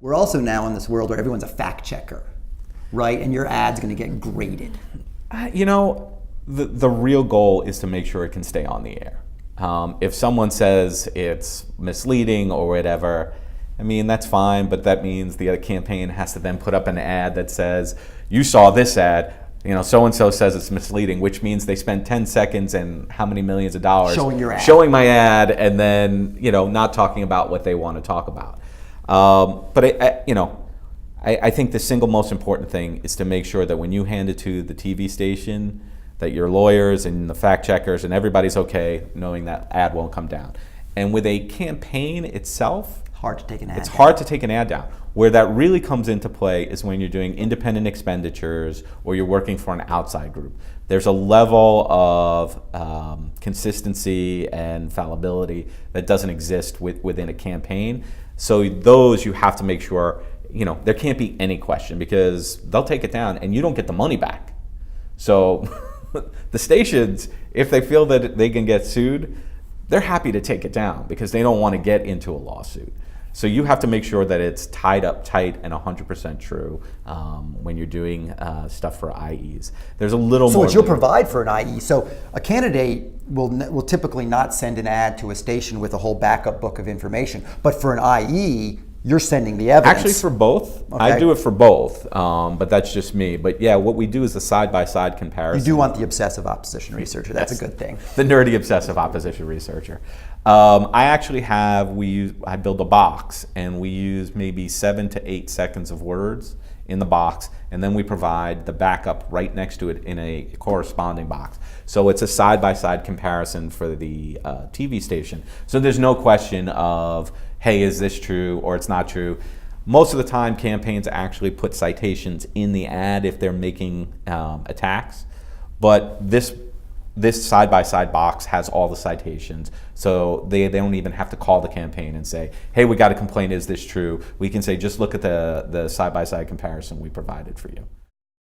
We're also now in this world where everyone's a fact checker, right? And your ad's going to get graded. The real goal is to make sure it can stay on the air. If someone says it's misleading or whatever, I mean, that's fine, but that means the other campaign has to then put up an ad that says, you saw this ad, so-and-so says it's misleading, which means they spent 10 seconds and how many millions of dollars showing your ad, showing my ad, and then, not talking about what they want to talk about. But I think the single most important thing is to make sure that when you hand it to the TV station, that your lawyers and the fact checkers and everybody's okay knowing that ad won't come down. And with a campaign itself, hard to take an ad it's down. hard to take an ad down. Where that really comes into play is when you're doing independent expenditures or you're working for an outside group. There's a level of consistency and fallibility that doesn't exist within a campaign. So those you have to make sure, there can't be any question, because they'll take it down and you don't get the money back. So the stations, if they feel that they can get sued, they're happy to take it down because they don't want to get into a lawsuit. So you have to make sure that it's tied up tight and 100% true when you're doing stuff for IEs. There's a little more. So you'll provide for an IE. So a candidate will typically not send an ad to a station with a whole backup book of information. But for an IE, you're sending the evidence. Actually, for both. Okay. I do it for both, but that's just me. But yeah, what we do is a side-by-side comparison. You do want the obsessive opposition researcher. That's a good thing. The nerdy obsessive opposition researcher. I build a box, and we use maybe 7 to 8 seconds of words in the box, and then we provide the backup right next to it in a corresponding box. So it's a side-by-side comparison for the TV station. So there's no question of, hey, is this true or it's not true? Most of the time, campaigns actually put citations in the ad if they're making attacks, but this side-by-side box has all the citations, so they don't even have to call the campaign and say, hey, we got a complaint, is this true? We can say, just look at the side-by-side comparison we provided for you.